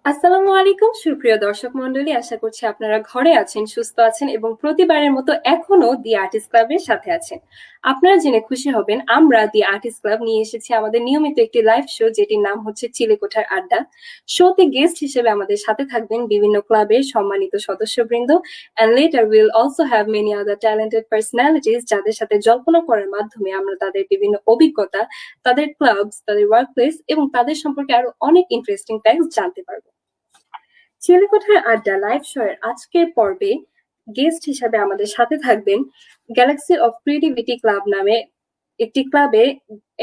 আসসালামু আলাইকুম সুপ্রিয় দর্শক মন্ডলী, আশা করছি আপনারা ঘরে আছেন, সুস্থ আছেন এবং প্রতিবারের মতো এখনো দি আর্টিস্ট ক্লাবের সাথে আছেন। আপনারা জেনে খুশি হবেন, আমরা দি আর্টিস্ট ক্লাব নিয়ে এসেছি আমাদের নিয়মিত একটি লাইভ শো, যেটির নাম হচ্ছে চিলেকোঠার আড্ডা। শোতে গেস্ট হিসেবে আমাদের সাথে থাকবেন বিভিন্ন ক্লাবের সম্মানিত সদস্যবৃন্দ, and later we'll also have many other talented personalities যাদের সাথে জল্পনা করার মাধ্যমে আমরা তাদের বিভিন্ন অভিজ্ঞতা, তাদের ক্লাবস, তাদের ওয়ার্কপ্লেস এবং তাদের সম্পর্কে আরো অনেক ইন্টারেস্টিং ফ্যাক্টস জানতে পারবো। চিলেকোঠার আড্ডা লাইভ শো এর আজকের পর্বে গেস্ট হিসাবে আমাদের সাথে থাকবেন গ্যালাক্সি অফ ক্রিয়েটিভিটি ক্লাব নামে একটি ক্লাবে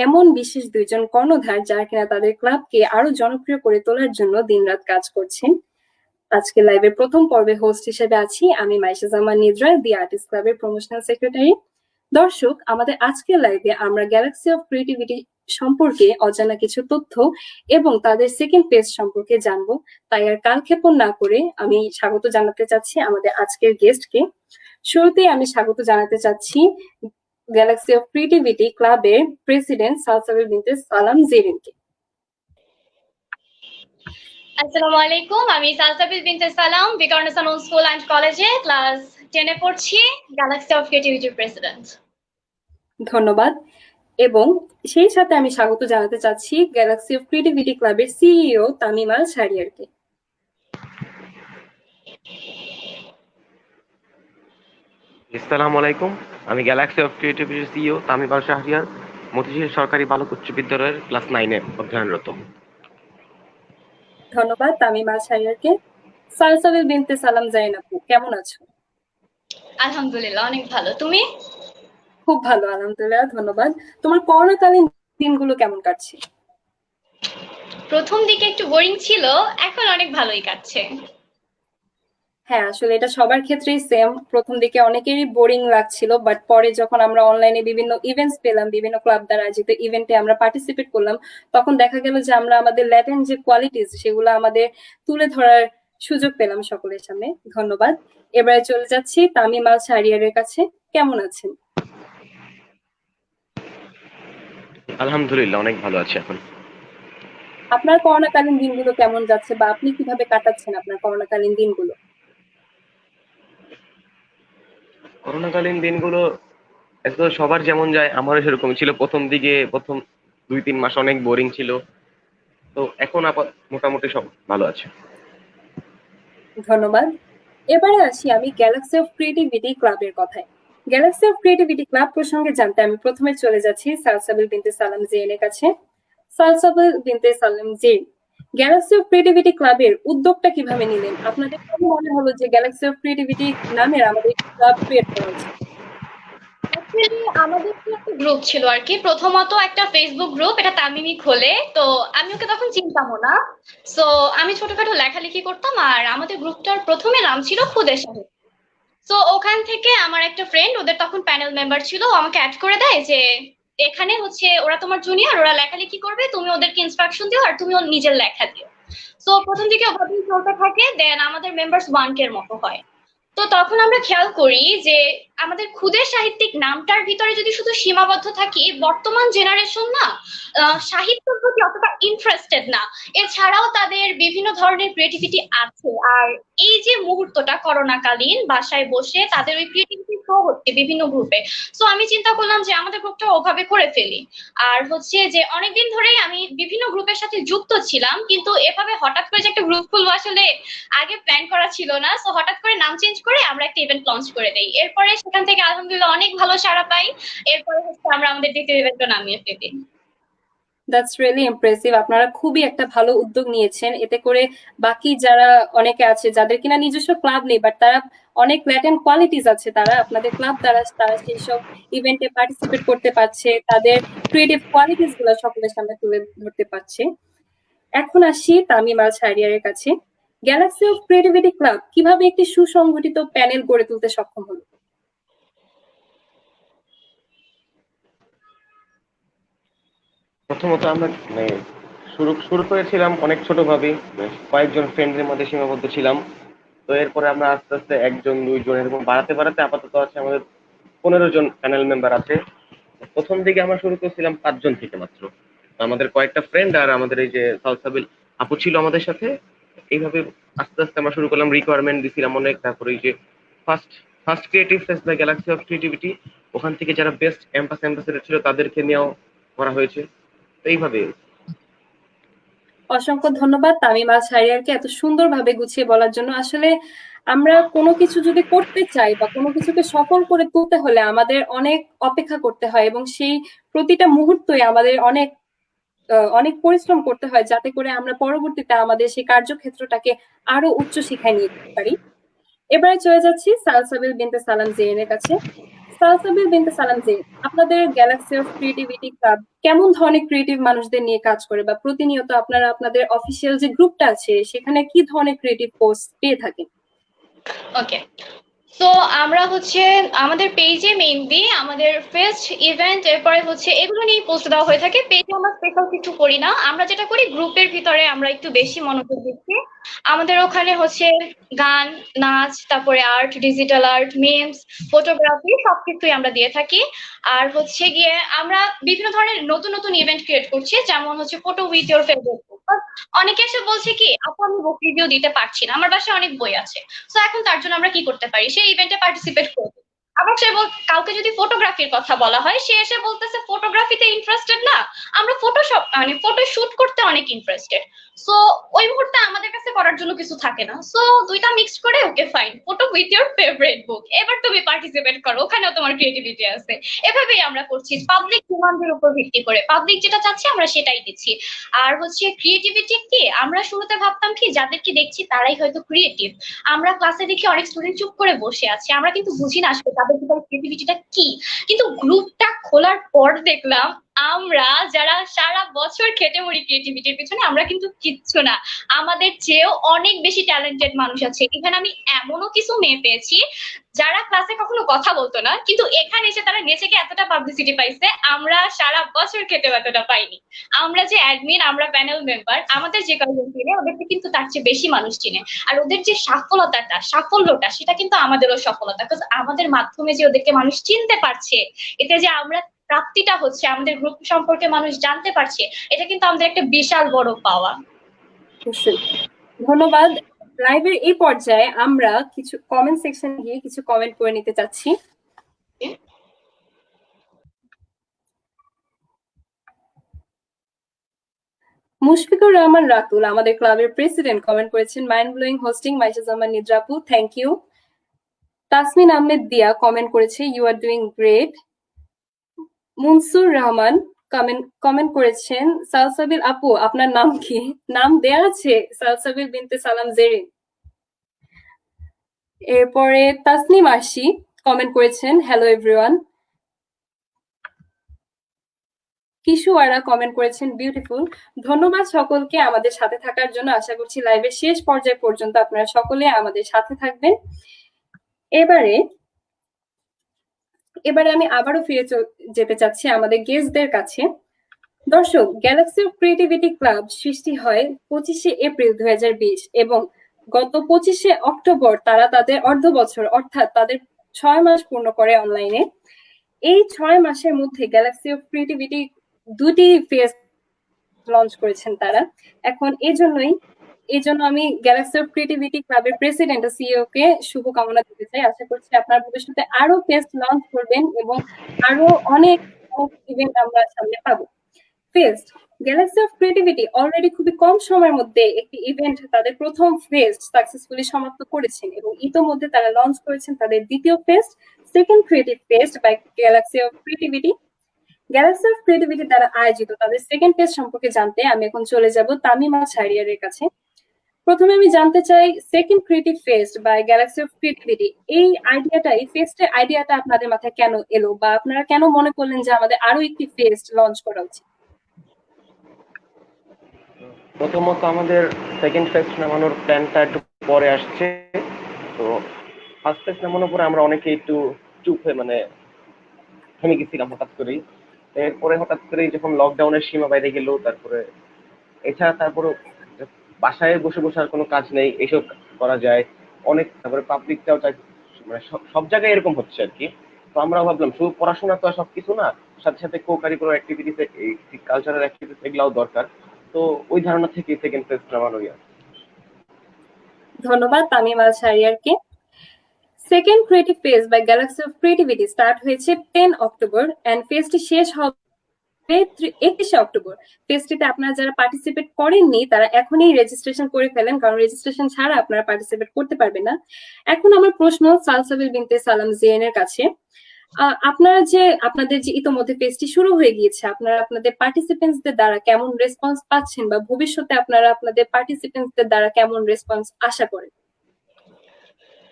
এমন বিশেষ দুইজন কর্ণধার, যারা কিনা তাদের ক্লাবকে আরো জনপ্রিয় করে তোলার জন্য দিনরাত কাজ করছেন। আজকে লাইভের প্রথম পর্বে হোস্ট হিসেবে আছি আমি, মাইশা জামান নিদ্রা, দি আর্টিস্ট ক্লাবের প্রমোশনাল সেক্রেটারি। দর্শক, আমাদের আজকের লাইভে আমরা গ্যালাক্সি অফ ক্রিয়েটিভিটি সম্পর্কে অজানা কিছু তথ্য এবং তাদের সেকেন্ড পেজ সম্পর্কে জানবো। তাই আর কালক্ষেপণ না করে আমি স্বাগত জানাতে চাচ্ছি আমাদের আজকের গেস্টকে। শুরুতেই আমি স্বাগত জানাতে চাচ্ছি গ্যালাক্সি অফ ক্রিয়েটিভিটি ক্লাবের প্রেসিডেন্ট সালসাবিল বিনতে সালাম জেরিনকে। আসসালামু আলাইকুম, আমি সালসাবিল বিনতে সালাম, বিকারুন্নিসা সালুন স্কুল অ্যান্ড কলেজে ক্লাস 10 এ পড়ছি, গ্যালাক্সি অফ ক্রিয়েটিভিটির প্রেসিডেন্ট। ধন্যবাদ। এবং সেই সাথে আমি স্বাগত জানাতে চাচ্ছি গ্যালাক্সি অফ ক্রিয়েটিভিটি ক্লাবের সিইও তামিম আল শাহরিয়ারকে। আসসালামু আলাইকুম, আমি Galaxy of ক্রিয়েটিভিটির CEO Tamim Al Shahriar, Motijheel সরকারি বালক উচ্চ বিদ্যালয়ের ক্লাস 9 এ অধ্যয়নরত। ধন্যবাদ তামিম আল শাহরিয়ারকে। সালসাবিল বিনতে সালাম জারিন আপু, কেমন আছো? আলহামদুলিল্লাহ, অনেক ভালো। তুমি? খুব ভালো, আলহামদুলিল্লাহ, ধন্যবাদ। তোমার করোনাকালীন দিনগুলো কেমন কাটছে? প্রথম দিকে একটু বোরিং ছিল, এখন অনেক ভালোই কাটছে। হ্যাঁ, আসলে এটা সবার ক্ষেত্রেই সেম। প্রথম দিকে অনেকেরই বোরিং লাগছিল, বাট পরে যখন আমরা অনলাইনে বিভিন্ন ইভেন্টস পেলাম, বিভিন্ন ক্লাব দ্বারা আয়োজিত ইভেন্টে আমরা পার্টিসিপেট করলাম, তখন দেখা গেল যে আমরা আমাদের ল্যাটেন্ট যে কোয়ালিটিস সেগুলো আমাদের তুলে ধরার সুযোগ পেলাম সকলের সামনে। ধন্যবাদ। এবারে চলে যাচ্ছি তামিম আল শাহরিয়ারের কাছে। কেমন আছেন? আলহামদুলিল্লাহ, অনেক ভালো আছি এখন। আপনার করোনাকালীন দিনগুলো কেমন যাচ্ছে, বা আপনি কিভাবে কাটাচ্ছেন আপনার করোনাকালীন দিনগুলো? করোনাকালীন দিনগুলো তো সবার যেমন যায়, আমারও সেরকম ছিল। প্রথম দিকে প্রথম 2-3 মাস অনেক বোরিং ছিল, তো এখন মোটামুটি সব ভালো আছে। ধন্যবাদ। এবারে আসি আমি গ্যালাক্সি অফ ক্রিয়েটিভিটি ক্লাবের কথায়। গ্যালাক্সি অফ ক্রিয়েটিভিটি ক্লাব প্রসঙ্গে জানতে আমি প্রথমে চলে যাচ্ছি সালসাবিল বিনতে সালাম জেনের কাছে। সালসাবিল বিনতে সালাম জেন, গ্যালাক্সি অফ ক্রিয়েটিভিটি ক্লাবের উদ্যোগটা কিভাবে নিলেন? আপনাদের কেন মনে হলো যে গ্যালাক্সি অফ ক্রিয়েটিভিটি নামের আমাদের ক্লাব ক্রিয়েট করা উচিত? অ্যাকচুয়ালি আমাদের তো একটা গ্রুপ ছিল আর কি, প্রথমত একটা ফেসবুক গ্রুপ, এটা তামিমি খোলে, তো আমি ওকে তখন চিনতামও না। সো আমি ছোটখাটো লেখালেখি করতাম, আর আমাদের গ্রুপটার প্রথমে নাম ছিল খুদে সাহেব। তো ওখান থেকে আমার একটা ফ্রেন্ড, ওদের তখন প্যানেল মেম্বার ছিল, ও আমাকে অ্যাড করে দেয় যে এখানে হচ্ছে ওরা তোমার জুনিয়র, ওরা লেখালেখি করবে, তুমি ওদেরকে ইনস্ট্রাকশন দিও আর তুমি নিজের লেখা দিও। তো প্রথম দিকে ওভাবেই চলতে থাকে, দেন আমাদের মেম্বার্স 1K এর মতো হয়। তো তখন আমরা খেয়াল করি যে আমাদের ক্ষুদে সাহিত্যিক নামটার ভিতরে যদি শুধু সীমাবদ্ধ থাকি, বর্তমান জেনারেশন না সাহিত্যের প্রতি অতটা ইন্টারেস্টেড না। এছাড়াও তাদের বিভিন্ন ধরনের ক্রিয়েটিভিটি আছে, আর এই যে মুহূর্তটা করোনাকালীন বাসায় বসে তাদের ওই ক্রিয়েটিভিটি শো হচ্ছে বিভিন্ন গ্রুপে। সো আমি চিন্তা করলাম যে আমাদের গ্রুপটা ওভাবে করে ফেলি। আর হচ্ছে যে অনেকদিন ধরেই আমি বিভিন্ন গ্রুপের সাথে যুক্ত ছিলাম, কিন্তু এভাবে হঠাৎ করে যে একটা গ্রুপ খুলবো আসলে আগে প্ল্যান করা ছিল না। সো হঠাৎ করে নাম চেঞ্জ করে আমরা একটা ইভেন্ট লঞ্চ করে দেই, এরপরে সেখান থেকে আলহামদুলিল্লাহ অনেক ভালো সাড়া পাই। এরপরে হচ্ছে আমরা আমাদের দ্বিতীয় ইভেন্টটা নামিয়ে ফেলি। That's really impressive. আপনারা খুবই একটা ভালো উদ্যোগ নিয়েছেন। এতে করে বাকি যারা অনেকে আছে যাদের কিনা নিজস্ব ক্লাব নেই, বাট তারা অনেক ল্যাটেন্ট কোয়ালিটিস আছে, তারা আপনাদের ক্লাব দ্বারা তারা সেই সব ইভেন্টে পার্টিসিপেট করতে পারছে, তাদের ক্রিয়েটিভ কোয়ালিটিস গুলো সকলের সামনে তুলে ধরতে পারছে। এখন আসি তামিম আল শাহরিয়ারের কাছে। গ্যালাক্সি অফ ক্রিয়েটিভিটি ক্লাব কিভাবে একটি সুসংগঠিত প্যানেল গড়ে তুলতে সক্ষম হলো? প্রথমত আমরা শুরু করেছিলাম অনেক ছোটভাবে, কয়েকজন ফ্রেন্ডের মধ্যে সীমাবদ্ধ ছিলাম। তো এরপরে আমরা আস্তে আস্তে 1-2 জন এরকম বাড়াতে বাড়াতে আপাতত আছে আমাদের 15 জন প্যানেল মেম্বার আছে। প্রথম দিকে আমরা শুরু করেছিলাম 5 জন থেকে মাত্র। তো আমাদের কয়েকটা ফ্রেন্ড আর আমাদের এই যে সালসাবিল আপু ছিল আমাদের সাথে। এইভাবে আস্তে আস্তে আমরা শুরু করলাম, রিকোয়ারমেন্ট দিছিলাম অনেক। তারপরে এই যে first first creative fest by galaxy of creativity, ওখান থেকে যারা বেস্ট অ্যাম্বাসেডর ছিল তাদেরকে নিয়েও করা হয়েছে। তো এইভাবে অসংখ্য ধন্যবাদ তামিমা শাহরিয়ারকে এত সুন্দরভাবে গুছিয়ে বলার জন্য। আসলে আমরা কোনো কিছু যদি করতে চাই বা কোনো কিছুকে সফল করে তুলতে হলে আমাদের অনেক অপেক্ষা করতে হয়, এবং সেই প্রতিটা মুহূর্তই আমাদের অনেক পরিশ্রম করতে হয়, যাতে করে আমরা পরবর্তীতে আমাদের সেই কার্যক্ষেত্রটাকে আরো উচ্চ শিখায় নিয়ে যেতে পারি। এবারে চলে যাচ্ছি সালসাবিল বিনতে সালাম জেরিনের কাছে। সালসাবিল বিনতে সালাম জেরিন, আপনাদের গ্যালাক্সি অফ ক্রিয়েটিভিটি ক্লাব কেমন ধরনের ক্রিয়েটিভ মানুষদের নিয়ে কাজ করে, বা প্রতিনিয়ত আপনারা আপনাদের অফিসিয়াল যে গ্রুপটা আছে সেখানে কি ধরনের ক্রিয়েটিভ পোস্ট পেয়ে থাকেন? ওকে, তো আমরা হচ্ছে আমাদের পেজে মেইনলি আমাদের ফেস্ট ইভেন্ট এরপরে হচ্ছে এগুলো নিয়ে পোস্ট দেওয়া হয়ে থাকে। পেজে আমরা স্পেশাল কিছু করি না, আমরা যেটা করি গ্রুপের ভিতরে আমরা একটু বেশি মনোযোগ দিচ্ছি। আমাদের ওখানে হচ্ছে গান, নাচ, তারপরে art, digital art, memes, photography সবকিছুই আমরা দিয়ে থাকি। আর হচ্ছে গিয়ে আমরা বিভিন্ন ধরনের নতুন নতুন ইভেন্ট ক্রিয়েট করছি, যেমন হচ্ছে ফটো উইথ ইওর ফেভারিট বুক। অনেকে এসে বলছে কি আপু আমি বুক রিভিউ দিতে পারছি না, আমার বাসায় অনেক বই আছে। তো এখন তার জন্য আমরা কি করতে পারি, সেই ইভেন্টে পার্টিসিপেট করব। আবার সে কাউকে যদি ফটোগ্রাফির কথা বলা হয়, সে এসে বলতেছে ফটোগ্রাফিতে ইন্টারেস্টেড না, আমরা ফটোশপ মানে ফটো শুট করতে অনেক ইন্টারেস্টেড। সো ওই মুহূর্তে আমাদের কাছে করার জন্য কিছু থাকে না, সো দুইটা মিক্স করে okay fine, photo with your favourite বুক, এবার তুমি পার্টিসিপেট করো, ওখানেও তোমার ক্রিয়েটিভিটি আছে। এভাবেই আমরা করছি পাবলিক ডিমান্ডের উপর ভিত্তি করে, পাবলিক যেটা চাচ্ছে আমরা সেটাই দিচ্ছি। আর হচ্ছে ক্রিয়েটিভিটি কি, আমরা শুরুতে ভাবতাম কি যাদেরকে দেখছি তারাই হয়তো ক্রিয়েটিভ। আমরা ক্লাসে দেখি অনেক স্টুডেন্ট চুপ করে বসে আছে, আমরা কিন্তু বুঝি না আসলে তাদের ভিতরে ক্রিয়েটিভিটিটা কি। কিন্তু গ্রুপটা খোলার পর দেখলাম আমরা যারা সারা বছর খেটে মরি ক্রিয়েটিভিটির পিছনে, আমরা কিন্তু কিচ্ছু না, আমাদের চেয়েও অনেক বেশি ট্যালেন্টেড মানুষ আছে। ইভেন আমি এমনও কিছু মেয়ে পেয়েছি যারা ক্লাসে কখনো কথা বলতো না, কিন্তু এখানে এসে তারা নেচে গিয়ে এতটা পাবলিসিটি পাইছে, আমরা সারা বছর খেটে এতটা পাইনি। আমরা যে অ্যাডমিন, আমরা প্যানেল মেম্বার, আমাদের যে কয়েকজন চিনে ওদেরকে কিন্তু তার চেয়ে বেশি মানুষ চিনে। আর ওদের যে সাফল্যটা সেটা কিন্তু আমাদেরও সফলতা, বিকজ আমাদের মাধ্যমে যে ওদেরকে মানুষ চিনতে পারছে, এতে যে আমরা প্রাপ্তিটা হচ্ছে আমাদের গ্রুপ সম্পর্কে মানুষ জানতে পারছে, এটা কিন্তু আমাদের একটা বিশাল বড় পাওয়া। ধন্যবাদ। লাইভের এই পর্যায়ে আমরা কিছু কমেন্ট সেকশন গিয়ে কিছু কমেন্ট করে নিতে চাচ্ছি। মুশফিকুর রহমান রাতুল, আমাদের ক্লাবের প্রেসিডেন্ট, কমেন্ট করেছেন mind blowing hosting Maisha Zaman নিদ্রাপু, thank you. Tasmin Ahmed Dia comment করেছে you are doing great. Munsur Rahman comment করেছেন সালসাবিল আপু আপনার নাম কি? নাম দেয়া আছে সালসাবিল বিনতে সালাম জেরিন। এরপরে তাসনিম আরশি কমেন্ট করেছেন হ্যালো এভরিওয়ান। কিশোয়ারা কমেন্ট করেছেন বিউটিফুল। ধন্যবাদ সকলকে আমাদের সাথে থাকার জন্য। আশা করছি লাইভের শেষ পর্যায় পর্যন্ত আপনারা সকলে আমাদের সাথে থাকবেন। এবারে আমি আবারও ফিরে যেতে চাচ্ছি আমাদের গেস্টদের কাছে। দর্শক, গ্যালাক্সি অফ ক্রিয়েটিভিটি ক্লাব সৃষ্টি হয় 25শে এপ্রিল 2020 এবং গত 25শে অক্টোবর তারা তাদের অর্ধ বছর অর্থাৎ তাদের 6 মাস পূর্ণ করে অনলাইনে। এই 6 মাসের মধ্যে গ্যালাক্সি অফ ক্রিয়েটিভিটি 2টি ফেস লঞ্চ করেছেন তারা। এখন এই জন্য আমি গ্যালাক্সি অফ ক্রিয়েটিভিটি ক্লাবের প্রেসিডেন্ট ও সিইও কে শুভকামনা দিতে চাই। আশা করছি আপনারা ভবিষ্যতে আরো ফেস্ট লঞ্চ করবেন এবং আরো অনেক ইভেন্ট আমরা সামনে পাবো। Fest Galaxy of creativity already খুবই কম সময়ের মধ্যে একটি ইভেন্ট তাদের প্রথম ফেস্ট সাকসেসফুলি সমাপ্ত করেছেন এবং ইতোমধ্যে তারা লঞ্চ করেছেন তাদের দ্বিতীয় fest, second creative fest by galaxy of creativity. Galaxy of creativity দ্বারা আয়োজিত তাদের সেকেন্ড ফেস্ট সম্পর্কে জানতে আমি এখন চলে যাব তামিমা শাহরিয়ারের কাছে। প্রথমে আমি জানতে চাই second creative fest by galaxy of creativity, এই ফেস্টের আইডিয়াটা আপনাদের মাথায় কেন এলো, বা আপনারা কেন মনে করলেন যে আমাদের আরো একটি ফেস্ট লঞ্চ করা উচিত? প্রথমত আমাদের সেকেন্ড ফেস্ট নামানোর প্ল্যানটা একটু পরে আসছে। তো ফার্স্ট ফেস্ট নামানোর পরে আমরা অনেকে একটু চুপ হয়ে থেমে গেছিলাম হঠাৎ করেই। এরপরে হঠাৎ করেই যখন লকডাউনের সীমা বাইরে গেল, তারপরে বাসায় বসে বসে আর কোনো কাজ নেই, এইসব করা যায় অনেক। তারপরে পাবলিকটাও সব জায়গায় এরকম হচ্ছে আর কি। তো আমরা ভাবলাম শুধু পড়াশোনা তো আর সবকিছু না, সাথে সাথে co curricular activities, cultural activities এগুলাও দরকার। তো ওই ধারণা থেকে সেকেন্ড ফেস্ট নামানো। ধন্যবাদ তামিম আল শাহরিয়ারকে। Second creative phase by galaxy of creativity start হয়েছে 10 অক্টোবর এন্ড ফেজটি শেষ হবে 31শে অক্টোবর। ফেজটিতে আপনারা যারা পার্টিসিপেট করেননি তারা এখনই রেজিস্ট্রেশন করে ফেলেন, কারণ রেজিস্ট্রেশন ছাড়া আপনারা পার্টিসিপেট করতে পারবেন না। এখন আমার প্রশ্ন সালসাবিল বিনতে সালাম জিএনের কাছে, আপনারা যে আপনাদের যে ইতোমধ্যে ফেজটি শুরু হয়ে গিয়েছে, আপনারা আপনাদের পার্টিসিপেন্টসদের দ্বারা কেমন রেসপন্স পাচ্ছেন বা ভবিষ্যতে আপনারা আপনাদের পার্টিসিপেন্টসদের দ্বারা কেমন রেসপন্স আশা করেন?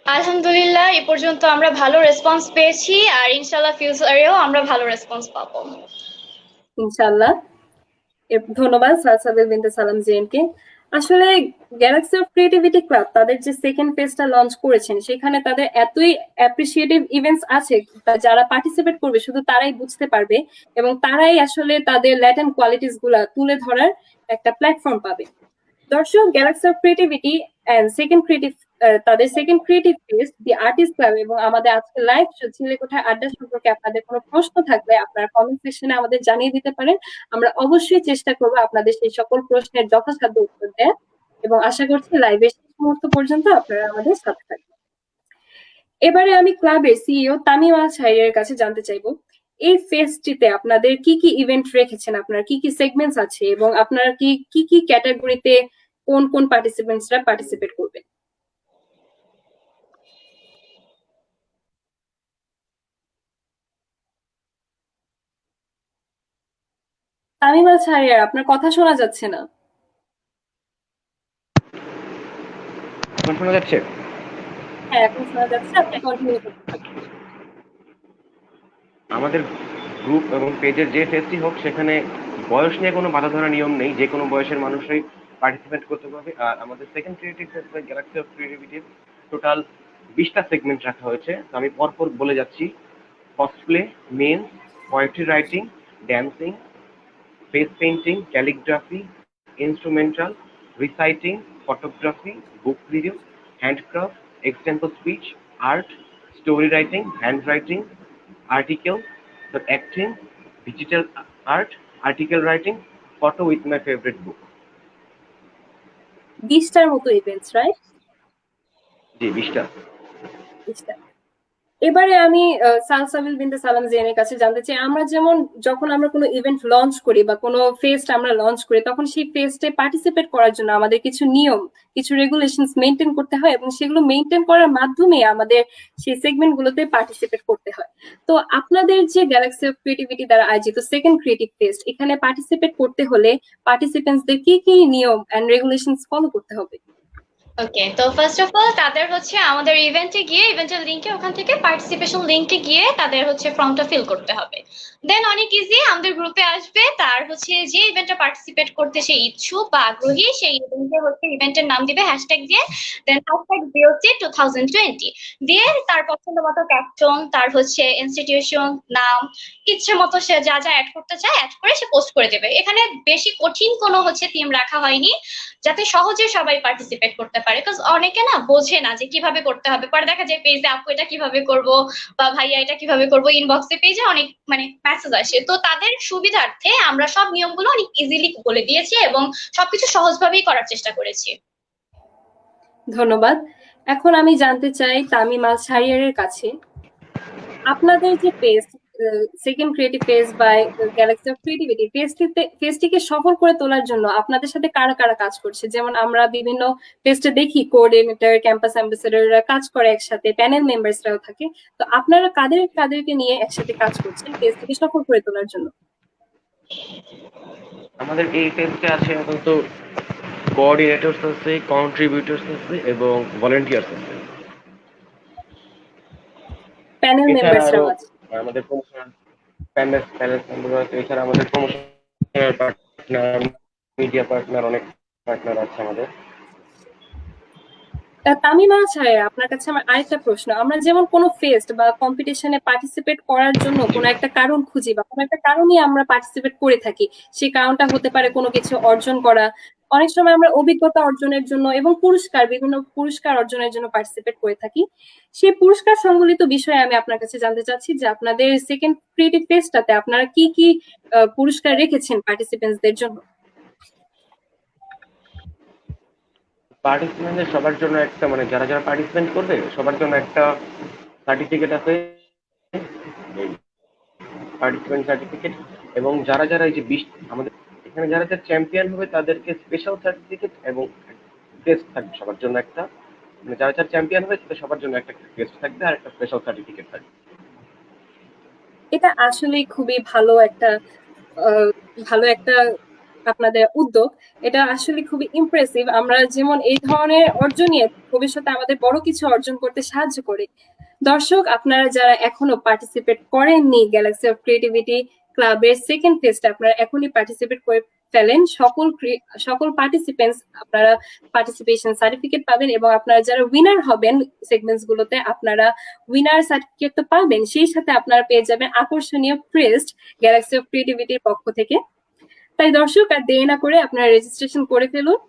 আলহামদুলিল্লাহ, এ পর্যন্ত আমরা ভালো রেসপন্স পেয়েছি আর ইনশাআল্লাহ ফিউচারেও আমরা ভালো রেসপন্স পাবো ইনশাআল্লাহ। ধন্যবাদ সালসাবিল বিনতে সালাম জিএনকে। আসলে গ্যালাক্সি অফ ক্রিয়েটিভিটি ক্লাব তাদের যে সেকেন্ড ফেজটা লঞ্চ করেছেন সেখানে তাদের এতই অ্যাপ্রিসিয়েটিভ ইভেন্টস আছে, যারা পার্টিসিপেট করবে শুধু তারাই বুঝতে পারবে এবং তারাই আসলে তাদের ল্যাটেন্ট কোয়ালিটিস গুলা তুলে ধরার একটা প্ল্যাটফর্ম পাবে। দর্শক, galaxy of creativity and second creative তাদের second creative fest the artist club এবং আমাদের আজকে লাইভ শো চিলেকোঠায় আড্ডা সম্পর্কে আপনাদের কোনো প্রশ্ন থাকলে আপনারা কমেন্ট সেকশনে আমাদের জানিয়ে দিতে পারেন। আমরা অবশ্যই চেষ্টা করবো আপনাদের সেই সকল প্রশ্নের যথাসাধ্য উত্তর দেওয়ার এবং আশা করছি লাইভের শেষ মুহূর্ত পর্যন্ত আপনারা আমাদের সাথে থাকবেন। এবারে আমি ক্লাবের সিইও তামিম আল শাহরিয়ারের কাছে জানতে চাইবো, এই ফেস্টটিতে আপনাদের কি কি ইভেন্ট রেখেছেন, আপনার কি কি সেগমেন্টস আছে এবং আপনারা কি কি ক্যাটাগরিতে কোন কোন পার্টিসিপেন্টসরা পার্টিসিপেট করবেন? তামিম আল শাহরিয়ার, আপনার কথা শোনা যাচ্ছে না। এখন শোনা যাচ্ছে? হ্যাঁ, এখন শোনা যাচ্ছে, আপনি কন্টিনিউ করতে থাকুন। আমাদের গ্রুপ এবং পেজের যে ফেস্টই হোক সেখানে বয়স নিয়ে কোনো বাধা ধরা নিয়ম নেই, যে কোনো বয়সের মানুষই পার্টিসিপেট করতে পারবে। আর আমাদের second creative fest by galaxy of ক্রিয়েটিভিটির টোটাল 20টা সেগমেন্ট রাখা হয়েছে। তো আমি পরপর বলে যাচ্ছি: cosplay, mens, poetry writing, dancing, face painting, calligraphy, instrumental, reciting, photography, book review, handcraft, extempore speech, art, story writing, hand writing, article, the acting, digital art, article writing, photo with my favorite book. 20টার মতো events, right? জি, 20টা। 20টা। এবারে আমি সালসাবিল বিনতে সালাম জিএনের কাছে জানতে চাই, আমরা যেমন যখন আমরা কোনো ইভেন্ট লঞ্চ করি বা কোনো ফেস্ট আমরা লঞ্চ করি তখন সেই ফেস্টে পার্টিসিপেট করার জন্য আমাদের কিছু নিয়ম, কিছু রেগুলেশনস মেনটেন করতে হয় এবং সেগুলো মেনটেন করার মাধ্যমে আমাদের সেই সেগমেন্ট গুলোতে পার্টিসিপেট করতে হয়। তো আপনাদের যে গ্যালাক্সি অফ ক্রিয়েটিভিটি দ্বারা আয়োজিত সেকেন্ড ক্রিয়েটিভ ফেস্ট, এখানে পার্টিসিপেট করতে হলে পার্টিসিপেন্টসদের কি কি নিয়ম এন্ড রেগুলেশনস ফলো করতে হবে? ওকে, তো ফার্স্ট অফ অল তাদের হচ্ছে আমাদের ইভেন্টে গিয়ে ইভেন্টের লিংকে ওখান থেকে পার্টিসিপেশন লিংকে গিয়ে তাদের হচ্ছে ফর্মটা ফিল করতে হবে। দেন অনেক ইজি, আমাদের গ্রুপে আসবে, তার হচ্ছে যে ইভেন্টে পার্টিসিপেট করতে সে ইচ্ছুক বা আগ্রহী সেই ইভেন্টে হচ্ছে ইভেন্টের নাম দিবে, হ্যাশট্যাগ দিয়ে, দেন হ্যাশট্যাগ বিওসি 2020 দিয়ে তার পছন্দ মতো ক্যাপশন, তার হচ্ছে ইনস্টিটিউশন নাম, ইচ্ছে মতো সে যা যা অ্যাড করতে চায় অ্যাড করে সে পোস্ট করে দেবে। এখানে বেশি কঠিন কোনো হচ্ছে থিম রাখা হয়নি, যাতে সহজে সবাই পার্টিসিপেট করতে পারে। বিকজ অনেকে না বোঝে না যে কিভাবে করতে হবে, পরে দেখা যায় পেজে আপু এটা কিভাবে করব বা ভাইয়া এটা কিভাবে করব, ইনবক্সে পেজে অনেক মেসেজ আসে। তো তাদের সুবিধার্থে আমরা সব নিয়মগুলো অনেক ইজিলি বলে দিয়েছি এবং সবকিছু সহজভাবেই করার চেষ্টা করেছি। ধন্যবাদ। এখন আমি জানতে চাই তামিম আল শাহরিয়ারের কাছে, আপনাদের যে page second creative page by galaxy of creativity পেজটিকে সফল করে তোলার জন্য আপনাদের সাথে কারা কারা কাজ করছে? যেমন আমরা বিভিন্ন পেজে দেখি কোঅর্ডিনেটর, ক্যাম্পাস অ্যাম্বাসেডররা কাজ করে একসাথে, প্যানেল মেম্বারসরাও থাকে। তো আপনারা কাদেরকে নিয়ে একসাথে কাজ করছেন পেজটিকে সফল করে তোলার জন্য? আমাদের এই পেজটা আছে আপাতত কোঅর্ডিনেটরস আছে, কন্ট্রিবিউটরস আছে এবং ভলান্টিয়ার্স আছে। প্যানেল এছাড়া আরো মেম্বারসরাও আছে। আমাদের প্রমোশনাল প্যানেল মেম্বার আছে। এছাড়া আমাদের প্রমোশনাল পার্টনার, মিডিয়া পার্টনার, অনেক পার্টনার আছে আমাদের। তামিম আল শাহরিয়ার, আপনার কাছে আমার আরেকটা প্রশ্ন, আমরা যেমন কোনো ফেস্ট বা কম্পিটিশনে পার্টিসিপেট করার জন্য কোনো একটা কারণ খুঁজি বা কোনো একটা কারণেই আমরা পার্টিসিপেট করে থাকি, সেই কারণটা হতে পারে কোনো কিছু অর্জন করা, অনেক সময় আমরা অভিজ্ঞতা অর্জনের জন্য এবং বিভিন্ন পুরস্কার অর্জনের জন্য পার্টিসিপেট করে থাকি। সেই পুরস্কার সংবলিত বিষয়ে আমি আপনার কাছে জানতে চাচ্ছি যে আপনাদের সেকেন্ড ক্রিয়েটিভ ফেস্টটাতে আপনারা কি কি পুরস্কার রেখেছেন পার্টিসিপেন্টসদের জন্য? পার্টিসিপেন্টদের সবার জন্য একটা মানে যারা যারা পার্টিসিপেন্ট করবে সবার জন্য একটা সার্টিফিকেট আছে, পার্টিসিপেন্ট সার্টিফিকেট। এবং যারা যারা এই যে আমাদের এখানে যারা যারা চ্যাম্পিয়ন হবে তাদেরকে স্পেশাল সার্টিফিকেট এবং টেস্ট থাকবে সবার জন্য একটা, মানে যারা যারা চ্যাম্পিয়ন হবে তাদের সবার জন্য একটা টেস্ট থাকবে আর একটা স্পেশাল সার্টিফিকেট থাকবে। এটা আসলে খুবই ভালো একটা আপনাদের উদ্যোগ। এটা আসলে খুবই ইমপ্রেসিভ। আমরা যেমন এই ধরনের অর্জন নিয়ে ভবিষ্যতে আমাদের বড় কিছু অর্জন করতে সাহায্য করে। দর্শক, আপনারা যারা এখনো পার্টিসিপেট করেননি গ্যালাক্সি অফ ক্রিয়েটিভিটি ক্লাবের সেকেন্ড ফেজটা, আপনারা এখনই পার্টিসিপেট করে ফেলেন। সকল পার্টিসিপেন্টস আপনারা পার্টিসিপেশন সার্টিফিকেট পাবেন, এবং আপনারা যারা উইনার হবেন সেগমেন্টস গুলোতে আপনারা উইনার সার্টিফিকেট তো পাবেন, সেই সাথে আপনারা পেয়ে যাবেন আকর্ষণীয় ক্রেস্ট গ্যালাক্সি অফ ক্রিয়েটিভিটির পক্ষ থেকে। তাই দর্শক, আর দেরি না করে আপনারা রেজিস্ট্রেশন করে ফেলুন।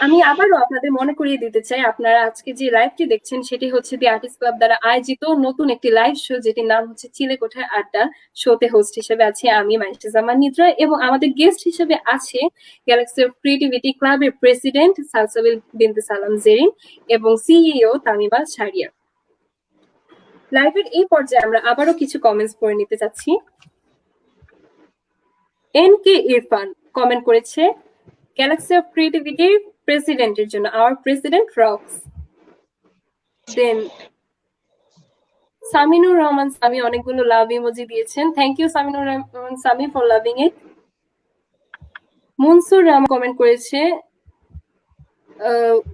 আমি আবারও আপনাদের মনে করিয়ে দিতে চাই, আপনারা আজকে যে লাইভটি দেখছেন সেটি হচ্ছে দি আর্টিস্ট ক্লাব দ্বারা আয়োজিত নতুন একটি লাইভ শো, যেটির নাম হচ্ছে চিলেকোঠার আড্ডা। শোতে হোস্ট হিসেবে আছি আমি, মাইশা জামান নিদ্রা, এবং আমাদের গেস্ট হিসেবে আছে গ্যালাক্সি অফ ক্রিয়েটিভিটি ক্লাবের প্রেসিডেন্ট সালসাবিল বিনতে সালাম জেরিন এবং সিইও তামিমা শাহরিয়ার। লাইভের এই পর্যায়ে আমরা আবারও কিছু কমেন্টস পড়ে নিতে চাচ্ছি। এন.কে ইরফান কমেন্ট করেছে গ্যালাক্সি অফ ক্রিয়েটিভিটির প্রেসিডেন্টের জন্য, our president rocks. Then Saminur Rahman Sami অনেকগুলো লাভ ইমোজি দিয়েছেন, thank you Saminur Rahman Sami for loving it. Munsur Rahman comment করেছে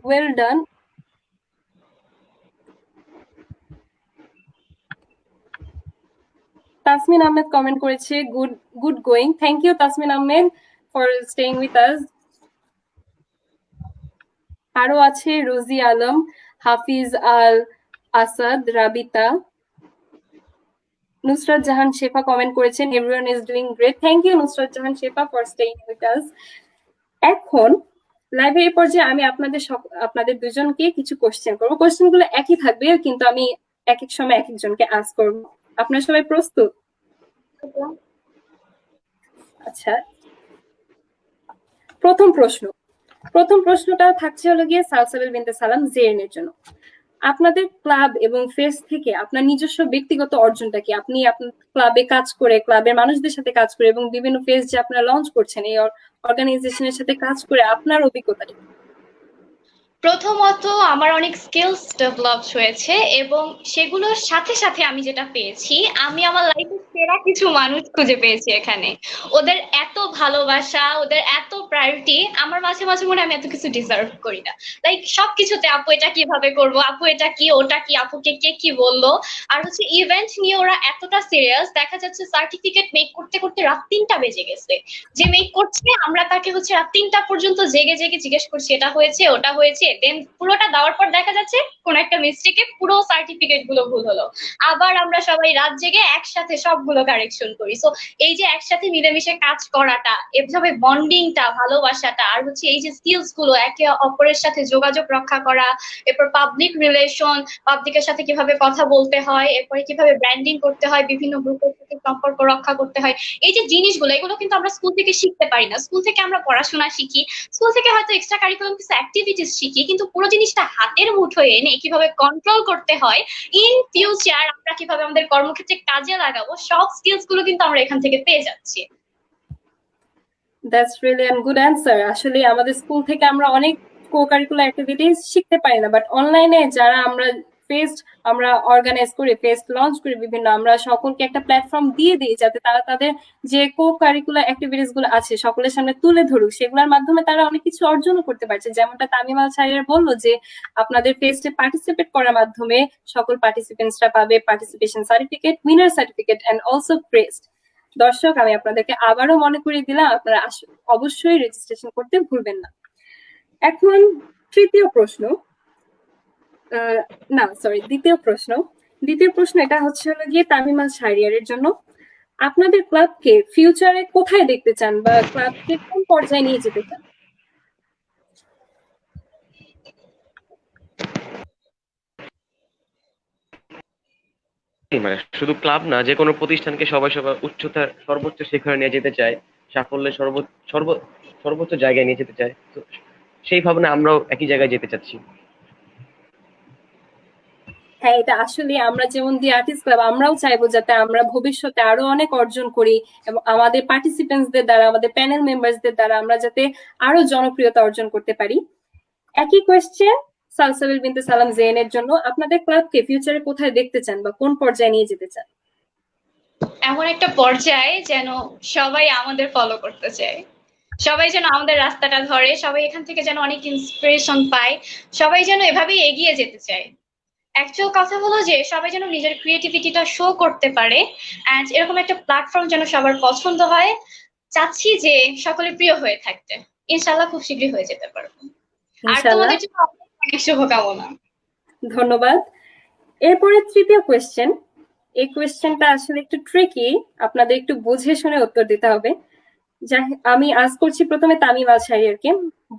well done. Tasmin Ahmed comment করেছে good going, thank you Tasmin Ahmed for staying with us. আরো আছে রোজি আলম, হাফিজ আল আসাদ, রাবিতা, নুসরাত জাহান শেফা কমেন্ট করেছেন everyone is doing great, thank you Nusrat Jahan Shefa for staying with us. এখন লাইভের এই পর্যায়ে আমি আপনাদের দুজনকে কিছু কোশ্চেন করবো। কোশ্চেনগুলো একই থাকবে, কিন্তু আমি এক এক সময় এক একজনকে আস্ক করব। আপনারা সবাই প্রস্তুত? আচ্ছা, প্রথম প্রশ্নটা থাকছে হলো গিয়ে সালসাবিল বিনতে সালাম জেরিনের জন্য। আপনাদের ক্লাব এবং ফেস থেকে আপনার নিজস্ব ব্যক্তিগত অর্জনটা কি? আপনি আপনার ক্লাবে কাজ করে, ক্লাবের মানুষদের সাথে কাজ করে এবং বিভিন্ন ফেস যে আপনারা লঞ্চ করছেন, এই অর্গানাইজেশনের সাথে কাজ করে আপনার অভিজ্ঞতাটা? প্রথমত আমার অনেক স্কিলস ডেভেলপ হয়েছে, এবং সেগুলোর সাথে সাথে আমি যেটা পেয়েছি, আমি আমার লাইফে সেরা কিছু মানুষ খুঁজে পেয়েছি এখানে। ওদের এত ভালোবাসা, ওদের এত প্রায়োরিটি, আমার মাঝে মাঝে মনে হয় আমি এত কিছু ডিজার্ভ করি না। লাইক সবকিছুতে আপু এটা কিভাবে করবো, আপু এটা কি, ওটা কি, আপুকে কে কি বললো। আর হচ্ছে ইভেন্ট নিয়ে ওরা এতটা সিরিয়াস, দেখা যাচ্ছে সার্টিফিকেট মেক করতে করতে রাত 3টা বেজে গেছে। যে মেক করছে আমরা তাকে হচ্ছে রাত 3টা পর্যন্ত জেগে জেগে জিজ্ঞেস করছি এটা হয়েছে ওটা হয়েছে, দেন পুরোটা দেওয়ার পর দেখা যাচ্ছে কোন একটা মিস্টেকে পুরো সার্টিফিকেট গুলো ভুল হলো। আবার আমরা সবাই রাত জেগে একসাথে সবগুলো কারেকশন করি। সো এই যে একসাথে মিলেমিশে কাজ করাটা, এভাবে বন্ডিংটা, ভালোবাসাটা, আর হচ্ছে এই যে স্কিলস গুলো, একে অপরের সাথে যোগাযোগ রক্ষা করা, এরপর পাবলিক রিলেশন, পাবলিকের সাথে কিভাবে কথা বলতে হয়, এরপরে কিভাবে ব্র্যান্ডিং করতে হয়, বিভিন্ন গ্রুপের সাথে সম্পর্ক রক্ষা করতে হয়, এই যে জিনিসগুলো, এগুলো কিন্তু আমরা স্কুল থেকে শিখতে পারি না। স্কুল থেকে আমরা পড়াশোনা শিখি, স্কুল থেকে হয়তো এক্সট্রা কারিকুলাম কিছু অ্যাক্টিভিটিস শিখি, কিন্তু পুরো জিনিসটা হাতের মুঠোয় এনে কিভাবে কন্ট্রোল করতে হয়, ইন ফিউচার আমরা কিভাবে আমাদের কর্মক্ষেত্রে কাজে লাগাবো, সব স্কিলস গুলো কিন্তু আমরা এখান থেকে পেয়ে যাচ্ছি। That's really an good answer. আসলে আমাদের স্কুল থেকে আমরা অনেক কো-কারিকুলার অ্যাক্টিভিটিস শিখতে পারি না, বাট অনলাইনে যারা আমরা অর্গানাইজ করি, ফেস্ট লঞ্চ করি বিভিন্ন, আমরা সকলকে একটা প্ল্যাটফর্ম দিয়ে দিই যাতে তারা তাদের যে কো-কারিকুলার অ্যাক্টিভিটিস গুলো আছে সকলের সামনে তুলে ধরুক। সেগুলোর মাধ্যমে তারা অনেক কিছু অর্জনও করতে পারছে। যেমনটা তামিমা শাহরিয়ার বললো যে আপনাদের ফেস্টে পার্টিসিপেট করার মাধ্যমে সকল পার্টিসিপেন্টসরা পাবে participation certificate, winner certificate and also crest. দর্শক, আমি আপনাদেরকে আবারও মনে করিয়ে দিলাম, আপনারা অবশ্যই রেজিস্ট্রেশন করতে ভুলবেন না। এখন দ্বিতীয় প্রশ্ন এটা হচ্ছে হলো গিয়ে তামিমা শাহরিয়ারের জন্য। আপনাদের ক্লাবকে ফিউচারে কোথায় দেখতে চান, বা ক্লাবকে কোন পর্যায়ে নিয়ে যেতে চান? মানে শুধু ক্লাব না, যে কোনো প্রতিষ্ঠানকে সবাই উচ্চতার সর্বোচ্চ শিখরে নিয়ে যেতে চায়, সাফল্যের সর্বোচ্চ জায়গায় নিয়ে যেতে চায়। তো সেই ভাবনা আমরাও একই জায়গায় যেতে চাচ্ছি। হ্যাঁ, এটা আসলে আমরা যেমন দি আর্টিস্ট ক্লাব আমরাও চাইবো যাতে আমরা ভবিষ্যতে আরো অনেক অর্জন করি এবং আমাদের পার্টিসিপেন্টসদের দ্বারা, আমাদের প্যানেল মেম্বারসদের দ্বারা আমরা যাতে আরো জনপ্রিয়তা অর্জন করতে পারি। একই কোয়েশ্চেন সালসাবিল বিনতে সালাম জেনের জন্য, আপনাদের ক্লাবকে ফিউচারে কোথায় দেখতে চান বা কোন পর্যায়ে নিয়ে যেতে চান? এমন একটা পর্যায়ে যেন সবাই আমাদের ফলো করতে চায়, সবাই যেন আমাদের রাস্তাটা ধরে, সবাই এখান থেকে যেন অনেক ইন্সপিরেশন পায়, সবাই যেন এভাবেই এগিয়ে যেতে চায়। অ্যাকচুয়াল কথা হলো যে সবাই যেন নিজের ক্রিয়েটিভিটিটা শো করতে পারে, অ্যান্ড এরকম একটা প্ল্যাটফর্ম যেন সবার পছন্দ হয়। চাচ্ছি যে সকলের প্রিয় হয়ে থাকতে, ইনশাল্লাহ খুব শীঘ্রই হয়ে যেতে পারবো। আর ইনশাআল্লাহ। তোমাদের জন্য অনেক শুভকামনা। ধন্যবাদ। এরপরে তৃতীয় কোয়েশ্চেন। এই কোয়েশ্চেনটা আসলে একটু ট্রিকি, আপনাদের একটু বুঝে শুনে উত্তর দিতে হবে। আমি আজ করছি প্রথমে তামিম আল শাহরিয়ারকে।